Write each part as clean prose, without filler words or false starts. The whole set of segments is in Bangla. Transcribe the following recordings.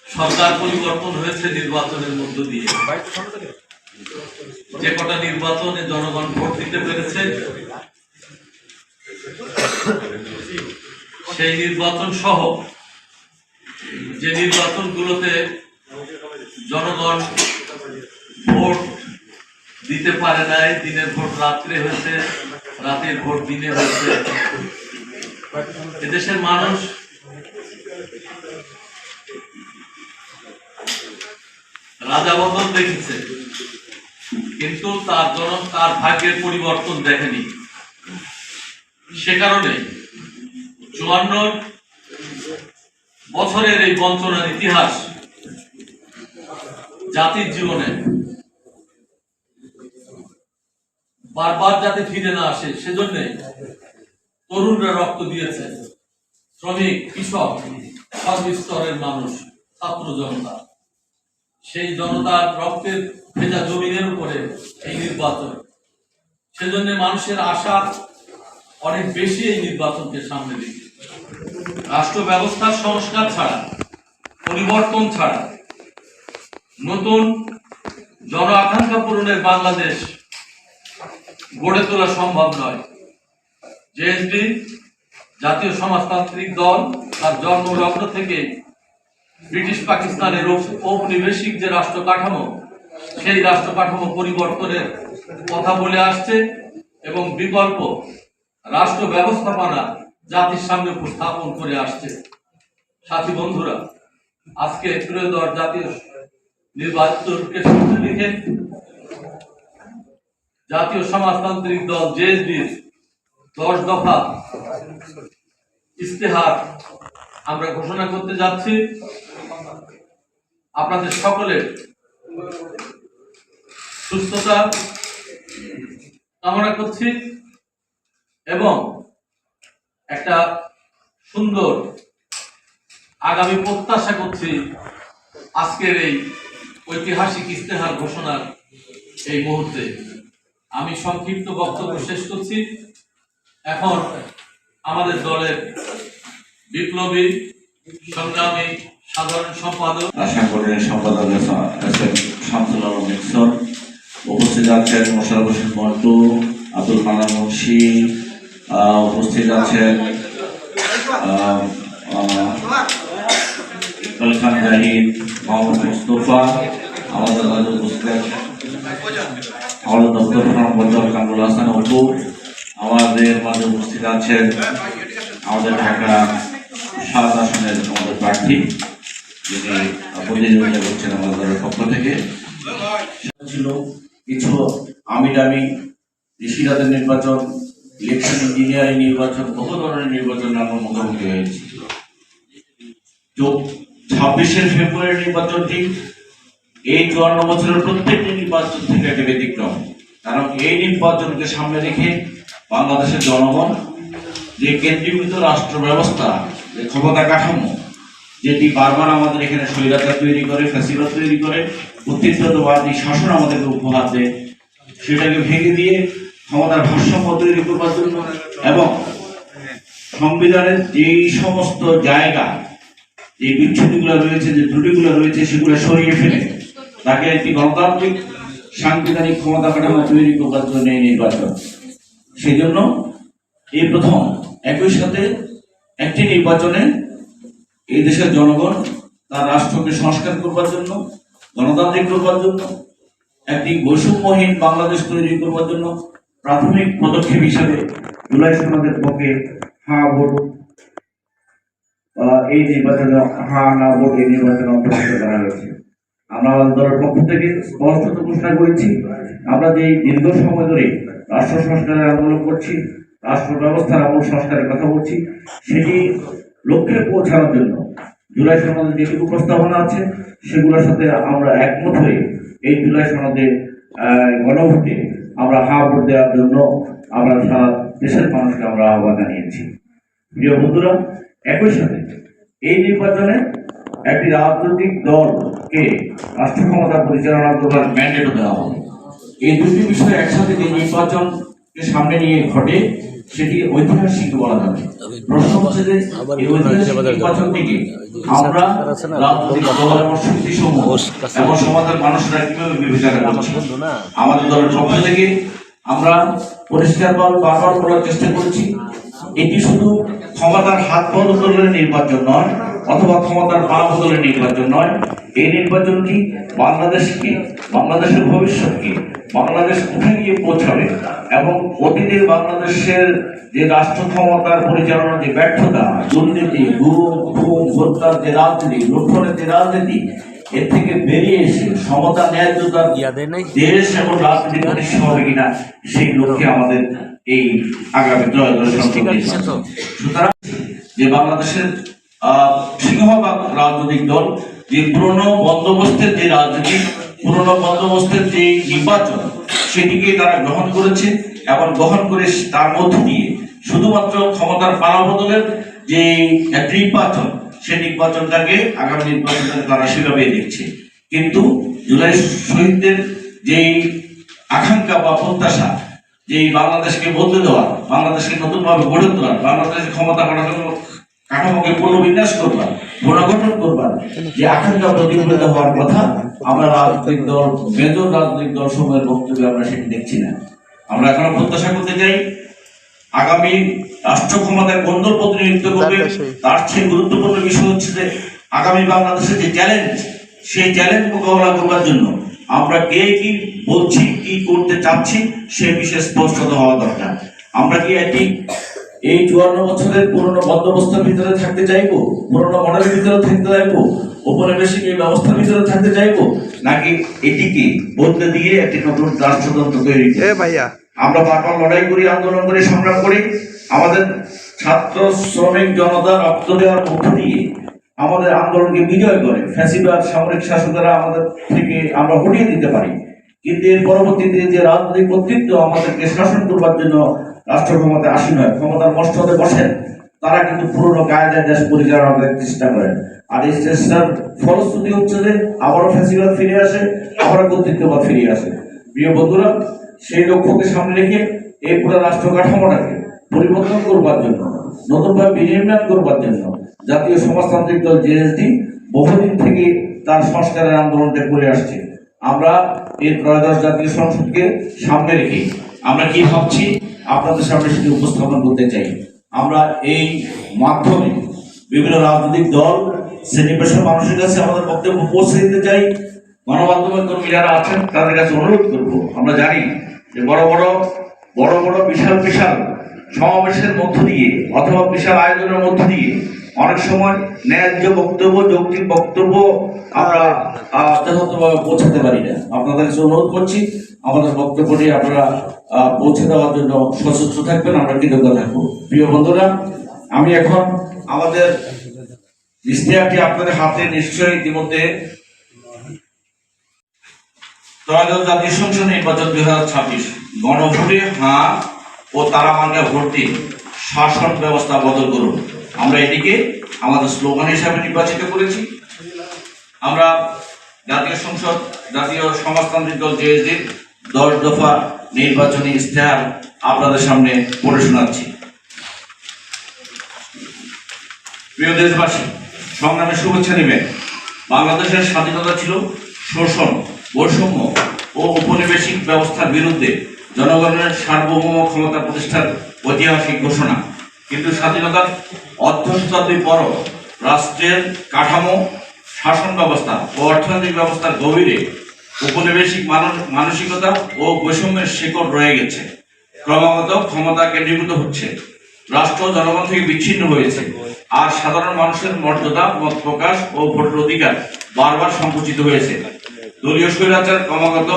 সরকার পরিবর্তন হয়েছে নির্বাচনের মধ্য দিয়ে। যে কটা নির্বাচনে জনগণ ভোট দিতে পেরেছে, সেই নির্বাচন সহ যে নির্বাচনগুলোতে জনগণ ভোট দিতে পারে নাই, দিনের ভোট রাত্রে হয়েছে, রাতের ভোট দিনে হয়েছে, এদেশের মানুষ রাজা বদল দেখেছে, কিন্তু তার ভাগ্যের পরিবর্তন দেখেনি। সে কারণে 54 বছরের এই বঞ্চনার ইতিহাস জাতির জীবনে বারবার যাতে ফিরে না আসে, সেজন্য তরুণরা রক্ত দিয়েছে। শ্রমিক, কৃষক, সর্বস্তরের মানুষ, ছাত্র জনতা, সেই জনতার রক্তের ভেজা জমিনের উপরে এই নির্বাচন। সেজন্য মানুষের আশা অনেক বেশি এই নির্বাচনকে সামনে দিকে। রাষ্ট্র ব্যবস্থার সংস্কার ছাড়া, পরিবর্তন ছাড়া নতুন জন আকাঙ্ক্ষা পূরণের বাংলাদেশ গড়ে তোলা সম্ভব নয়। জেএসডি, জাতীয় সমাজতান্ত্রিক দল, তার জন্মলগ্ন থেকে ব্রিটিশ পাকিস্তানের ঔপনিবেশিক যে রাষ্ট্র কাঠামো, সেই রাষ্ট্র কাঠামো পরিবর্তনের কথা বলে আসছে এবং বিকল্প রাষ্ট্র ব্যবস্থাপনা জাতির সামনে উপস্থাপন করে আসছে। সাথী বন্ধুরা, আজকে ত্রয়োদশ জাতীয় নির্বাচনকে সামনে রেখে জাতীয় সমাজতান্ত্রিক দল জেএসডির 10 দফা ইস্তেহার আমরা ঘোষণা করতে যাচ্ছি। আপনাদের সকলের সুস্থতা কামনা করছি এবং একটা সুন্দর আগামী প্রত্যাশা করছি আজকের এই ঐতিহাসিক ইস্তেহার ঘোষণার এই মুহূর্তে। আমি সংক্ষিপ্ত বক্তব্য শেষ করছি। এখন আমাদের দলের বিপ্লবী সংগ্রামী সাধারণ সম্পাদক, সাংগঠনিক সম্পাদক শামসুল আলম মিক্সর, উপস্থিত আছেন মোশাররফ হোসেন মন্টু, আব্দুল মান্নান মুন্সি, উপস্থিত আছেন খান জাহিদ, মোহাম্মদ মুস্তফা, আমাদের মাঝে উপস্থিত আমাদের দপ্তর প্রধান কামরুল হাসান অপু, আমাদের মাঝে উপস্থিত আছেন আমাদের ঢাকা 7 আসনের আমাদের প্রার্থী, যিনি প্রতিযোগিতা করছেন আমাদের দলের পক্ষ থেকে। ছিল কিছু আমি দামি ঋষিরাদের নির্বাচন, ইলেকশন ইঞ্জিনিয়ারিং নির্বাচন, বহু ধরনের নির্বাচন আমরা মুখোমুখি হয়েছি। 26শে ফেব্রুয়ারি নির্বাচনটি এই 54 বছরের প্রত্যেকটি নির্বাচন থেকে একটা ব্যতিক্রম। কারণ এই নির্বাচনকে সামনে রেখে বাংলাদেশের জনগণ যে কেন্দ্রীভূত রাষ্ট্র ব্যবস্থা, যে ক্ষমতা কাঠামো, যেটি বারবার আমাদের এখানে স্বৈরাচার তৈরি করে, ফ্যাসিবাদ তৈরি করে, কর্তৃত্ববাদী শাসন আমাদেরকে উপহার দেয়, সেটাকে ভেঙে দিয়ে ক্ষমতার ভারসাম্য তৈরি করবার জন্য এবং সংবিধানের যেই সমস্ত জায়গা, যে বিচ্ছুতিগুলো রয়েছে, যে ত্রুটিগুলো রয়েছে, সেগুলো সরিয়ে ফেলে তাকে একটি গণতান্ত্রিক সাংবিধানিক ক্ষমতা কাঠামো তৈরি করবার জন্য এই নির্বাচন। সেই জন্য এই প্রথম একই সাথে একটি নির্বাচনে এই দেশের জনগণ তার রাষ্ট্রকে সংস্কার করবার জন্য, গণতান্ত্রিক করবার জন্য, একটি বৈষম্যহীন বাংলাদেশ তৈরি করবার জন্য প্রাথমিক পদক্ষেপ হিসাবে জুলাই সনদের পক্ষে হ্যাঁ ভোট এই নির্বাচনে হ্যাঁ না ভোট এই নির্বাচনে অন্তর্ভুক্ত করা হয়েছে। আমরা আমাদের দলের পক্ষ থেকে স্পষ্ট ঘোষণা করেছি, আমরা যে দীর্ঘ সময় ধরে রাষ্ট্র সংস্কারের আন্দোলন করছি, রাষ্ট্র ব্যবস্থার আমূল সংস্কারের কথা বলছি, সেটি লক্ষ্যে পৌঁছানোর জন্য জুলাই সনদের যেটুকু প্রস্তাবনা আছে সেগুলোর সাথে আমরা একমত হয়ে এই জুলাই সনদে গণভোটে আমরা হ্যাঁ ভোট দেওয়ার জন্য আমরা সারা দেশের মানুষকে আমরা আহ্বান জানিয়েছি। প্রিয় বন্ধুরা, একই সাথে এই নির্বাচনে একটি রাজনৈতিক দলকে রাষ্ট্র ক্ষমতা পরিচালনা করবার ম্যান্ডেটও দেওয়া হবে। এই দুটি বিষয় একসাথে যে নির্বাচনকে সামনে নিয়ে ঘটে, সেটি ঐতিহাসিক বলা যাবে। প্রশ্ন হচ্ছে যে এই ঐতিহাসিক নির্বাচনটিকে আমরা রাজনৈতিক দল এবং শক্তিসমূহ এবং সমাজের মানুষরা কিভাবে বিবেচনা করছি। আমাদের দলের পক্ষ থেকে আমরা পরিষ্কার বারবার বলার চেষ্টা করেছি, এটি শুধু ক্ষমতার হাত বদলের নির্বাচন নয় অথবা ক্ষমতার পা বদলের নির্বাচন নয়। এই নির্বাচনটি বাংলাদেশকে, বাংলাদেশের ভবিষ্যৎকে, বাংলাদেশ কোথায় গিয়ে পৌঁছাবে এবং অতীতের বাংলাদেশের যে রাষ্ট্র ক্ষমতার পরিচালনার যে ব্যর্থতা, দুর্নীতি, গুম খুন হত্যার যে রাজনীতি, লুণ্ঠনের যে রাজনীতি, এর থেকে বেরিয়ে এসে সমতা ন্যায্যতার দেশ এবং রাজনীতি প্রতিষ্ঠা হবে কিনা সেই লক্ষ্যে আমাদের এই আগামী ত্রয়োদশ সংসদ নির্বাচন। সুতরাং যে বাংলাদেশের সিংহভাগ রাজনৈতিক দল যে পুরনো বন্দোবস্তের যে রাজনীতি, পুরনো বন্দোবস্তের যে নির্বাচন, সেটিকে তারা গ্রহণ করেছে এবং গ্রহণ করে তার মধ্য দিয়ে শুধুমাত্র ক্ষমতার পালাবদলের যে নির্বাচন, সেই নির্বাচনটাকে আগামী নির্বাচনটাকে তারা সেভাবে দেখছে। কিন্তু জুলাই শহীদদের যেই আকাঙ্ক্ষা বা প্রত্যাশা, যে বাংলাদেশকে বদলে দেওয়া, বাংলাদেশকে নতুনভাবে গড়ে তোলা, বাংলাদেশের ক্ষমতা কাঠামোকে পুনর্বিন্যাস করবার, পুনর্গঠন করবার যে আকাঙ্ক্ষা প্রতিফলিত হওয়ার কথা, আমরা রাজনৈতিক দল, মেজর রাজনৈতিক দল সময়ের বক্তব্যে আমরা সেটি দেখছি না। আমরা এখনো প্রত্যাশা করতে চাই আগামী রাষ্ট্র ক্ষমতায় কোন দল প্রতিনিধিত্ব করবে, তার চেয়ে গুরুত্বপূর্ণ বিষয় হচ্ছে যে আগামী বাংলাদেশের যে চ্যালেঞ্জ, সেই চ্যালেঞ্জ মোকাবেলা করবার জন্য আমরা কে কি বলছি, কি করতে চাচ্ছি, সে বিষয়ে স্পষ্টতা হওয়া দরকার। আমরা কি এই 54 বছরের পুরনো বন্দোবস্তের ভিতরে থাকতে চাইবো, পুরনো মডেলের ভিতরে থাকতে চাইবো, ঔপনিবেশিক এই ব্যবস্থার ভিতরে থাকতে চাইবো, নাকি এটিকে বদলে দিয়ে একটি নতুন রাষ্ট্রতন্ত্র তৈরি ভাইয়া আমরা বারবার লড়াই করি, আন্দোলন করি, সংগ্রাম করি। আমাদের ছাত্র শ্রমিক জনতা রক্ত দেওয়ার মধ্য দিয়ে আমাদের আন্দোলনকে বিজয় করে ফ্যাসিবাদ সামরিক শাসকেরা আমাদের থেকে আমরা হটিয়ে দিতে পারি। কিন্তু এর পরবর্তীতে যে রাজনৈতিক কর্তৃত্ব আমাদেরকে শাসন করবার জন্য রাষ্ট্র ক্ষমতায় আসীন হয়, ক্ষমতার মস্তদে বসেন, তারা কিন্তু পুরনো কায়দায় দেশ পরিচালনা করার চেষ্টা করেন। আর এই চেষ্টার ফলশ্রুতি হচ্ছে যে আবারও ফ্যাসিবাদ ফিরে আসে, আবারও কর্তৃত্ববাদ ফিরে আসে। প্রিয় বন্ধুরা, সেই লক্ষ্যকে সামনে রেখে এই পুরো রাষ্ট্র কাঠামোটাকে পরিবর্তন করবার জন্য, নতুনভাবে বিনির্মাণ করবার জন্য জাতীয় সমাজতান্ত্রিক দল জেএসডি বহুদিন থেকে তার সংস্কারের আন্দোলনটা করে আসছে। আমরা এই ত্রয়োদশ জাতীয় সংসদকে সামনে রেখে আমরা কি ভাবছি আপনাদের সামনে সেটি উপস্থাপন করতে চাই। আমরা এই মাধ্যমে বিভিন্ন রাজনৈতিক দল, শ্রেণী পেশার মানুষের কাছে আমাদের বক্তব্য পৌঁছে দিতে চাই। গণমাধ্যমের কর্মী যারা আছেন তাদের কাছে অনুরোধ করবো, আমরা জানি যে বড় বড় বিশাল সমাবেশের মধ্য দিয়ে অথবা বিশাল আয়োজনের মধ্য দিয়ে অনেক সময় ন্যায্য বক্তব্য, যৌক্তিক বক্তব্য আমরা যথাযথভাবে পৌঁছাতে পারি না। আপনাদের কাছে অনুরোধ করছি আমাদের বক্তব্যটি আপনারা পৌঁছে দেওয়ার জন্য সচেষ্ট থাকবেন, আমরা কৃতজ্ঞ থাকবো। প্রিয় বন্ধুরা, আমি এখন আমাদের ইশতেহারটি আপনাদের হাতে নিশ্চয়ই ইতিমধ্যে ত্রয়োদশ জাতীয় সংসদ নির্বাচন 2026 গণভোটে হ্যাঁ ও তারা মার্কা ভোট দিন, শাসন ব্যবস্থা বদল করুন, আমরা এটিকে আমাদের স্লোগান হিসাবে নির্বাচিত করেছি। আমরা জাতীয় সংসদ, জাতীয় সমাজতান্ত্রিক দল জেএসডি 10 দফা নির্বাচনী ইশতেহার আপনাদের সামনে পড়ে শোনাচ্ছি। প্রিয় দেশবাসী, সংগ্রামে শুভেচ্ছা নেবেন। বাংলাদেশের স্বাধীনতা ছিল শোষণ, বৈষম্য ও উপনিবেশিক ব্যবস্থার বিরুদ্ধে জনগণের সার্বভৌম ক্ষমতা প্রতিষ্ঠার ঐতিহাসিক ঘোষণা। কিন্তু স্বাধীনতার অর্ধশতাব্দী পরও রাষ্ট্রের কাঠামো, শাসন ব্যবস্থা ও অর্থনৈতিক ব্যবস্থার গভীরে উপনিবেশিক মানসিকতা ও বৈষম্যের শিকড় রয়ে গেছে। ক্রমাগত ক্ষমতা কেন্দ্রীভূত হচ্ছে, রাষ্ট্র জনগণ থেকে বিচ্ছিন্ন হয়েছে, আর সাধারণ মানুষের মর্যাদা, মত প্রকাশ ও ভোটের অধিকার বারবার সংকুচিত হয়েছে। দলীয় স্বৈরাচার ক্রমাগত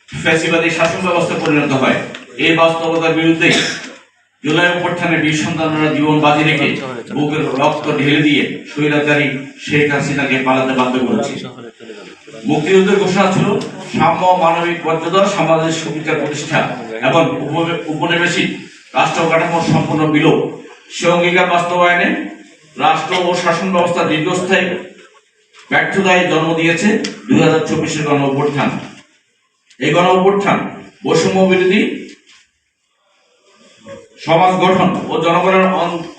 ফ্যাসিবাদী শাসন ব্যবস্থা পরিণত হয়। এই বাস্তবতার বিরুদ্ধে জুলাই অভ্যুত্থানে বীর সন্তানরা জীবন বাজি রেখে বুকের রক্ত ঢেলে দিয়ে স্বৈরাচারী শেখ হাসিনাকে পালাতে বাধ্য করেছে। মুক্তিযুদ্ধের ঘোষণা ছিল সাম্য, মানবিক মর্যাদা, সামাজিক সুবিচার প্রতিষ্ঠা এবং উপনিবেশিক রাষ্ট্র কাঠামোর সম্পূর্ণ বিলোপ। সে অঙ্গীকার বাস্তবায়নে রাষ্ট্র ও শাসন ব্যবস্থা দীর্ঘস্থায়ী ব্যর্থতায় জন্ম দিয়েছে 2024 গণ অভ্যুত্থান। এই গণ অভ্যুত্থান বৈষম্য বিরোধী, সমাজ গঠন ও জনগণের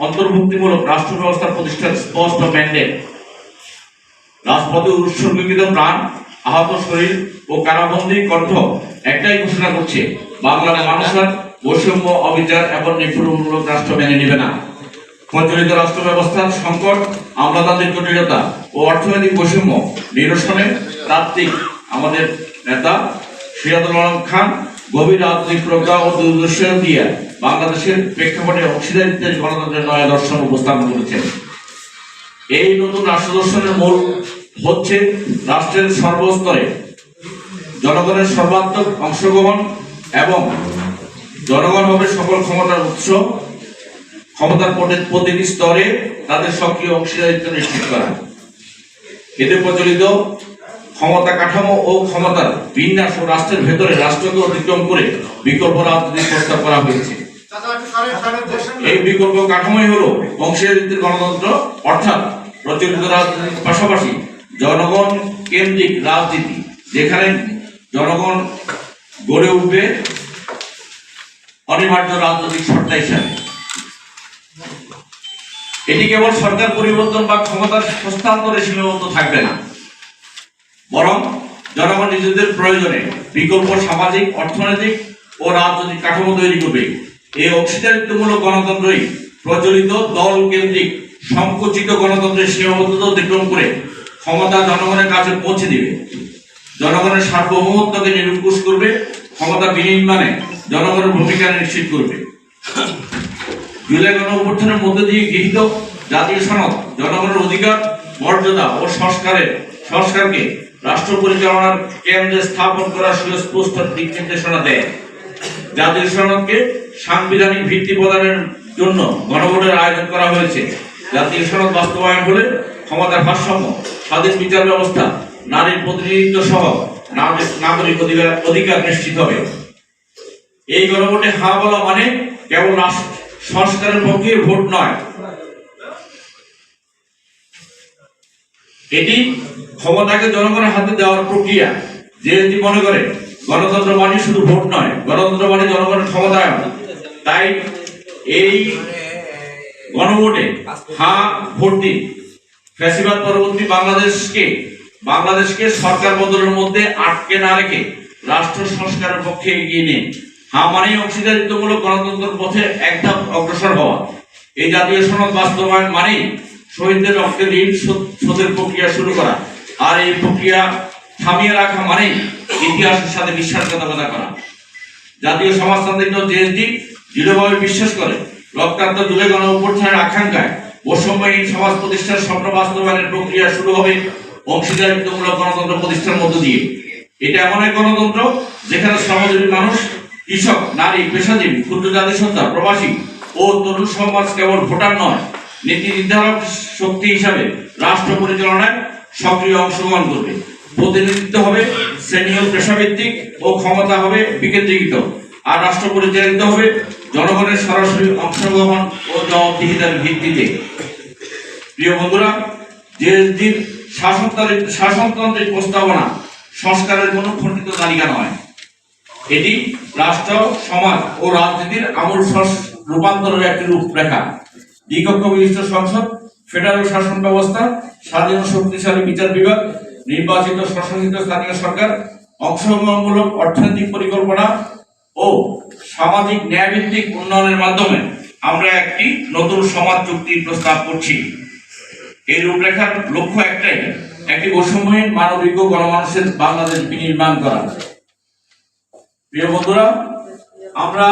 অন্তর্ভুক্তিমূলক রাষ্ট্র ব্যবস্থার প্রতিষ্ঠার স্পষ্ট ম্যান্ডেট, রাজপথে উৎসর্গীকৃত প্রাণ, আহত শরীর ও কারাবন্দী কণ্ঠ একটাই ঘোষণা করছে, বাংলার মানুষের বৈষম্য, অবিচার এবং নিপীড়নমূলক রাষ্ট্র মেনে নেবে না। প্রচলিত রাষ্ট্র ব্যবস্থার সংকট, আমলাতান্ত্রিক জটিলতা ও অর্থনৈতিক বৈষম্য নিরসনে তাত্ত্বিক আমাদের নেতা সিরাজুল আলম খান গভীর রাজনৈতিক প্রজ্ঞা ও দূরদর্শন দিয়ে বাংলাদেশের প্রেক্ষাপটে অংশীদারিত্বের গণতন্ত্রের নয়া দর্শন উপস্থাপন করেছেন। এই নতুন রাষ্ট্র দর্শনের মূল হচ্ছে রাষ্ট্রের সর্বস্তরে জনগণের সর্বাত্মক অংশগ্রহণ এবং জনগণ হবে সকল ক্ষমতার উৎস, ক্ষমতার প্রতিটি স্তরে তাদের সক্রিয় অংশীদারিত্ব নিশ্চিত করা। এতে প্রচলিত ক্ষমতা কাঠামো ও ক্ষমতার বিন্যাস ও রাষ্ট্রের ভেতরে রাষ্ট্রকে অতিক্রম করে বিকল্প রাজনীতি প্রস্তাব করা হয়েছে। এই বিকল্প কাঠামোই হলো অংশীদারিত্বের গণতন্ত্র, অর্থাৎ প্রচলিত রাজনীতির পাশাপাশি জনগণ কেন্দ্রিক রাজনীতি, যেখানে জনগণ গড়ে উঠবে অনিবার্য রাজনৈতিক সত্তা হিসাবে। এটি কেবল সরকার পরিবর্তন বা ক্ষমতার হস্তান্তরে সীমাবদ্ধ থাকবে না, বরং জনগণ নিজেদের প্রয়োজনে বিকল্প সামাজিক, অর্থনৈতিক ও রাজনৈতিক কাঠামো তৈরি করবে। এই অংশীদারিত্বমূলক গণতন্ত্রই প্রচলিত দল কেন্দ্রিক সংকুচিত গণতন্ত্রের সীমাবদ্ধতা অতিক্রম করে ক্ষমতা জনগণের কাছে পৌঁছে দিবে, জনগণের সার্বভৌমত্বকে নিরঙ্কুশ করবে, ক্ষমতা বিনির্মাণে জনগণের ভূমিকা নিশ্চিত করবে। জুলাই গণঅভ্যুত্থানের মধ্যে দিয়ে গৃহীত জাতীয় সনদ জনগণের অধিকার, মর্যাদা ও সংস্কারকে রাষ্ট্র পরিচালনার কেন্দ্রে স্থাপন করার সুস্পষ্ট দিক নির্দেশনা দেয়। জাতীয় সনদকে সাংবিধানিক ভিত্তি প্রদানের জন্য গণভোটের আয়োজন করা হয়েছে। জাতীয় সনদ বাস্তবায়ন হলে ক্ষমতার ভারসাম্য, স্বাধীন বিচার ব্যবস্থা, নারীর প্রতিনিধিত্ব সহ নাগরিক অধিকার নিশ্চিত হবে। এই গণভোটে হ্যাঁ বলা মানে কেবল সংস্কারের পক্ষে ভোট নয়, এটি ক্ষমতাকে জনগণের হাতে দেওয়ার প্রক্রিয়া। যে যদি মনে করে গণতন্ত্র মানে শুধু ভোট নয়, গণতন্ত্র মানে জনগণের ক্ষমতায়ন, তাই এই গণভোটে হ্যাঁ ভোট দিন। ফ্যাসিবাদ পরবর্তী বাংলাদেশকে সরকার বদলের মধ্যে আটকে না রেখে রাষ্ট্র সংস্কারের পক্ষে এগিয়ে নিন। হ্যাঁ মানেই অংশীদারিত্বমূলক গণতন্ত্রের পথে এক ধাপ অগ্রসর হওয়া। এই জাতীয় সনদ বাস্তবায়ন মানেই শহীদদের রক্তের ঋণ শোধের প্রক্রিয়া শুরু করা, আর এই প্রক্রিয়া থামিয়ে রাখা মানেই ইতিহাসের সাথে বিশ্বাসঘাতকতা করা। জাতীয় সমাজতান্ত্রিক দল জেএসডি দৃঢ়ভাবে বিশ্বাস করে রক্তাক্ত জুলাই গণঅভ্যুত্থানের আকাঙ্ক্ষায় বৈষম্যহীন সমাজ প্রতিষ্ঠার স্বপ্ন বাস্তবায়নের প্রক্রিয়া শুরু হবে অংশীদারিত্বমূলক গণতন্ত্র প্রতিষ্ঠার মধ্য দিয়ে। এটা এমন এক গণতন্ত্র যেখানে শ্রমজীবী মানুষ, কৃষক, নারী, পেশাজীবী, ক্ষুদ্র জাতিসত্তা, প্রবাসী ও তরুণ সমাজ কেবল ভোটার নয়, নীতি নির্ধারক শক্তি হিসাবে রাষ্ট্র পরিচালনায় সক্রিয় অংশগ্রহণ করবে। প্রতিনিধিত্ব হবে শ্রেণী ও পেশাভিত্তিক ও ক্ষমতা হবে বিকেন্দ্রীকৃত, আর রাষ্ট্র পরিচালিত হবে জনগণের সরাসরি অংশগ্রহণ ও জবাবদিহিতার ভিত্তিতে। প্রিয় বন্ধুরা, জেএসডির শাসনতান্ত্রিক প্রস্তাবনা সংস্কারের কোনো খণ্ডিত তালিকা নয়, এটি রাষ্ট্র, সমাজ ও রাজনীতির আমূল রূপান্তরের একটি রূপরেখা। দ্বিকক্ষ বিশিষ্ট সংসদ, ফেডারেল শাসন ব্যবস্থা, স্বাধীন ও শক্তিশালী বিচার বিভাগ, নির্বাচিত স্বশাসিত স্থানীয় সরকার, অংশগ্রহণমূলক অর্থনৈতিক পরিকল্পনা ও সামাজিক ন্যায়ভিত্তিক উন্নয়নের মাধ্যমে আমরা একটি নতুন সমাজ চুক্তির প্রস্তাব করছি। এই রূপরেখার লক্ষ্য একটাই, একটি বৈষম্যহীন মানবিক ও গণমানুষের বাংলাদেশ বিনির্মাণ করা। প্রিয় বন্ধুরা, আমরা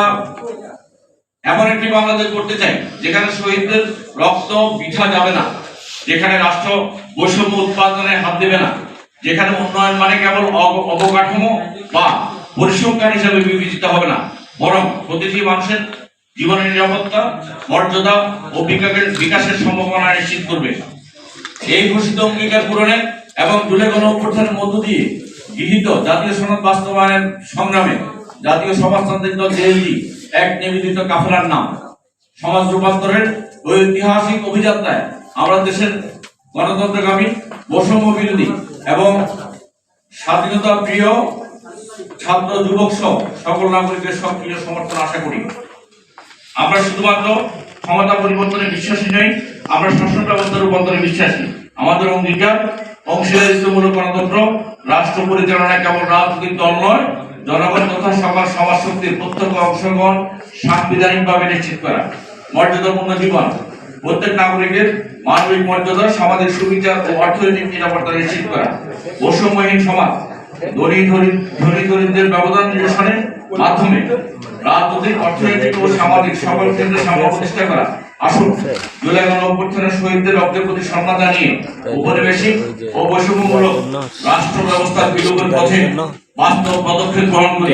এমন একটি বাংলাদেশ করতে চাই যেখানে শহীদদের রক্ত বৃথা যাবে না, যেখানে রাষ্ট্র বৈষম্য উৎপাদনে হাত দেবে না, যেখানে উন্নয়ন মানে কেবল অবকাঠামো বা পরিসংখ্যান হিসেবে বিবেচিত হবে না, বরং প্রতিটি মানুষের জীবনের নিরাপত্তা, মর্যাদা ও বিকাশের সম্ভাবনা নিশ্চিত করবে। এই ঘোষিত অঙ্গীকার পূরণে এবং জুলাই গণঅভ্যুত্থানের মধ্য দিয়ে গৃহীত জাতীয় সনদ বাস্তবায়নের সংগ্রামে জাতীয় সমাজতান্ত্রিক দল জেএসডি এক নিবেদিত কাফেলার নাম। সমাজ রূপান্তরের ঐতিহাসিক অভিযাত্রায় আমরা দেশের গণতন্ত্রগামী, বৈষম্য বিরোধী এবং স্বাধীনতা প্রিয় ছাত্র, যুবক সহ সকল নাগরিকের সক্রিয় সমর্থন আশা করি। আমরা শুধুমাত্র ক্ষমতা পরিবর্তনে বিশ্বাসী নই, আমরা শাসন ব্যবস্থার রূপান্তরে বিশ্বাসী। আমাদের অঙ্গীকার অংশীদারিত্বমূলক গণতন্ত্র রাষ্ট্র পরিচালনায় কেবল রাজনৈতিক দল নয়, জনগণ তথা সকল সমাজ শক্তির প্রত্যক্ষ অংশগ্রহণ সাংবিধানিকভাবে নিশ্চিত করা। মর্যাদাপূর্ণ জীবন, প্রত্যেক নাগরিকের মানবিক মর্যাদা, সামাজিক সুবিচার ও অর্থনৈতিক নিরাপত্তা নিশ্চিত করা। বৈষম্যহীন সমাজ, ধনী দরিদ্রের ব্যবধান নিরসনের মাধ্যমে রাজনৈতিক, অর্থনৈতিক ও সামাজিক সকল ক্ষেত্রে সাম্য প্রতিষ্ঠা করা। আসুন জুলাই গণঅভ্যুত্থানের শহীদদের রক্তের প্রতি সম্মান জানিয়ে উপনিবেশিক ও বৈষম্যমূলক রাষ্ট্র ব্যবস্থার বিলোপের পথে বাস্তব পদক্ষেপ গ্রহণ করি।